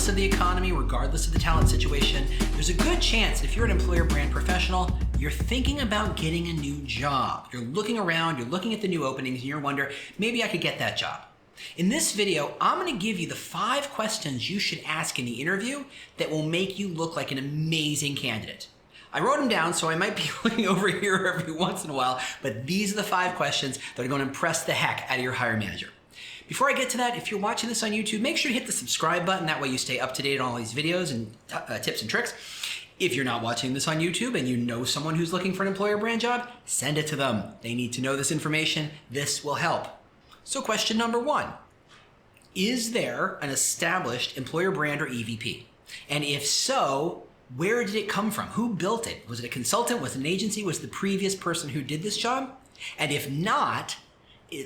regardless of the economy, regardless of the talent situation, there's a good chance if you're an employer brand professional, you're thinking about getting a new job. You're looking around, you're looking at the new openings, and you're wondering, maybe I could get that job. In this video, I'm going to give you the 5 questions you should ask in the interview that will make you look like an amazing candidate. I wrote them down, so I might be looking over here every once in a while, but these are the 5 questions that are going to impress the heck out of your hiring manager. Before I get to that, if you're watching this on YouTube, make sure you hit the subscribe button. That way you stay up to date on all these videos and tips and tricks. If you're not watching this on YouTube and you know someone who's looking for an employer brand job, send it to them. They need to know this information. This will help. So question number 1, is there an established employer brand or EVP? And if so, where did it come from? Who built it? Was it a consultant? Was it an agency? Was it the previous person who did this job? And if not,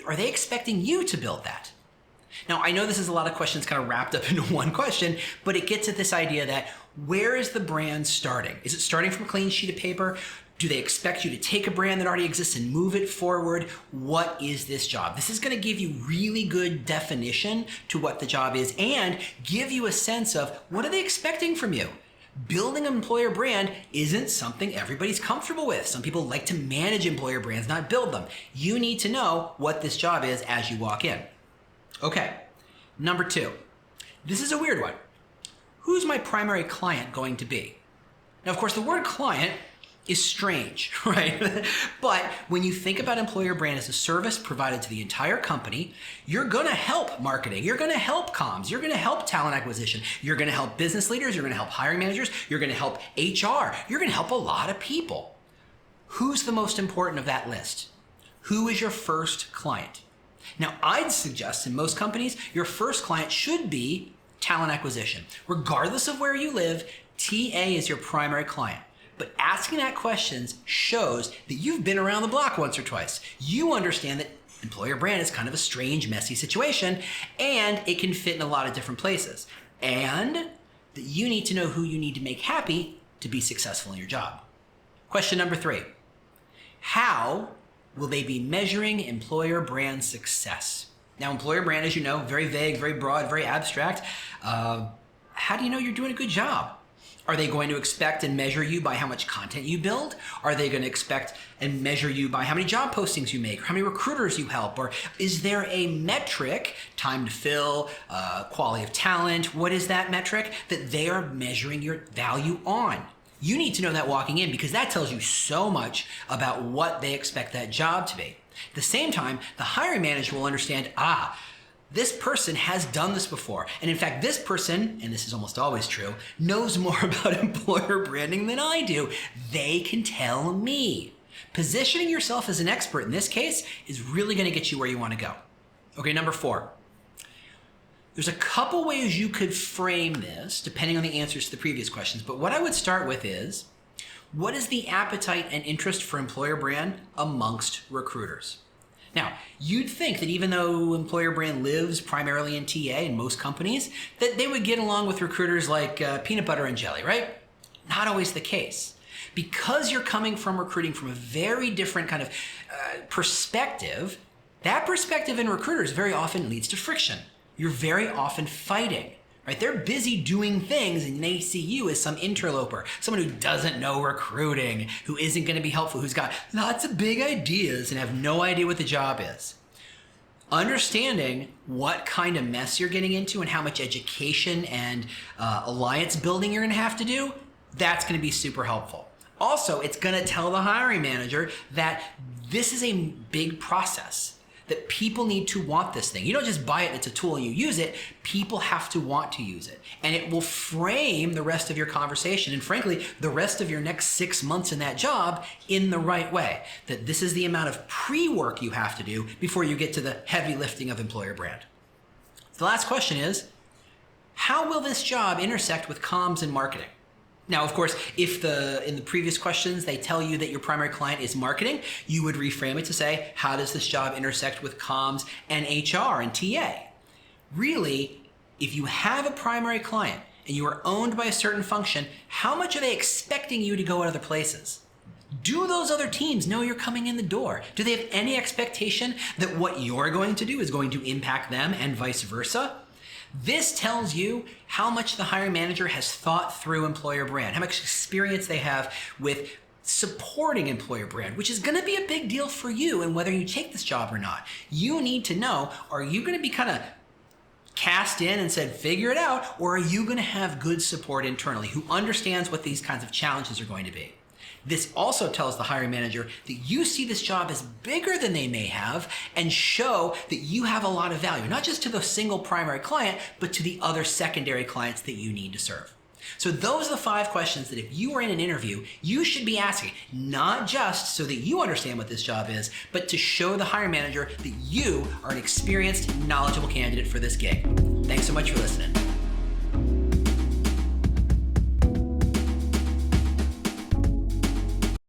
are they expecting you to build that? Now, I know this is a lot of questions kind of wrapped up into one question, but it gets at this idea that where is the brand starting? Is it starting from a clean sheet of paper? Do they expect you to take a brand that already exists and move it forward? What is this job? This is going to give you really good definition to what the job is and give you a sense of what are they expecting from you. Building an employer brand isn't something everybody's comfortable with. Some people like to manage employer brands, not build them. You need to know what this job is as you walk in. Okay, number 2. This is a weird one. Who's my primary client going to be? Now, of course, the word client is strange, right? But when you think about employer brand as a service provided to the entire company, you're going to help marketing, you're going to help comms, you're going to help talent acquisition, you're going to help business leaders, you're going to help hiring managers, you're going to help HR, you're going to help a lot of people. Who's the most important of that list? Who is your first client? Now, I'd suggest in most companies, your first client should be talent acquisition. Regardless of where you live, TA is your primary client. But asking that question shows that you've been around the block once or twice. You understand that employer brand is kind of a strange, messy situation, and it can fit in a lot of different places. And that you need to know who you need to make happy to be successful in your job. Question number 3. How will they be measuring employer brand success? Now, employer brand, as you know, very vague, very broad, very abstract. How do you know you're doing a good job? Are they going to expect and measure you by how much content you build? Are they going to expect and measure you by how many job postings you make, or how many recruiters you help? Or is there a metric, time to fill, quality of talent? What is that metric that they are measuring your value on? You need to know that walking in because that tells you so much about what they expect that job to be. At the same time, the hiring manager will understand, this person has done this before. And in fact, this person, and this is almost always true, knows more about employer branding than I do. They can tell me. Positioning yourself as an expert in this case is really going to get you where you want to go. Okay, number 4. There's a couple ways you could frame this, depending on the answers to the previous questions. But what I would start with is, what is the appetite and interest for employer brand amongst recruiters? Now, you'd think that even though employer brand lives primarily in TA in most companies, that they would get along with recruiters like peanut butter and jelly, right? Not always the case. Because you're coming from recruiting from a very different kind of perspective, that perspective in recruiters very often leads to friction. You're very often fighting. Right? They're busy doing things and they see you as some interloper, someone who doesn't know recruiting, who isn't going to be helpful, who's got lots of big ideas and have no idea what the job is. Understanding what kind of mess you're getting into and how much education and alliance building you're going to have to do, that's going to be super helpful. Also, it's going to tell the hiring manager that this is a big process. That people need to want this thing. You don't just buy it, it's a tool and you use it. People have to want to use it. And it will frame the rest of your conversation and frankly, the rest of your next 6 months in that job in the right way. That this is the amount of pre-work you have to do before you get to the heavy lifting of employer brand. The last question is, how will this job intersect with comms and marketing? Now, of course, if in the previous questions they tell you that your primary client is marketing, you would reframe it to say, how does this job intersect with comms and HR and TA? Really, if you have a primary client and you are owned by a certain function, how much are they expecting you to go at other places? Do those other teams know you're coming in the door? Do they have any expectation that what you're going to do is going to impact them and vice versa? This tells you how much the hiring manager has thought through employer brand, how much experience they have with supporting employer brand, which is going to be a big deal for you and whether you take this job or not. You need to know, are you going to be kind of cast in and said, figure it out, or are you going to have good support internally who understands what these kinds of challenges are going to be? This also tells the hiring manager that you see this job as bigger than they may have and show that you have a lot of value, not just to the single primary client, but to the other secondary clients that you need to serve. So those are the 5 questions that if you are in an interview, you should be asking, not just so that you understand what this job is, but to show the hiring manager that you are an experienced, knowledgeable candidate for this gig. Thanks so much for listening.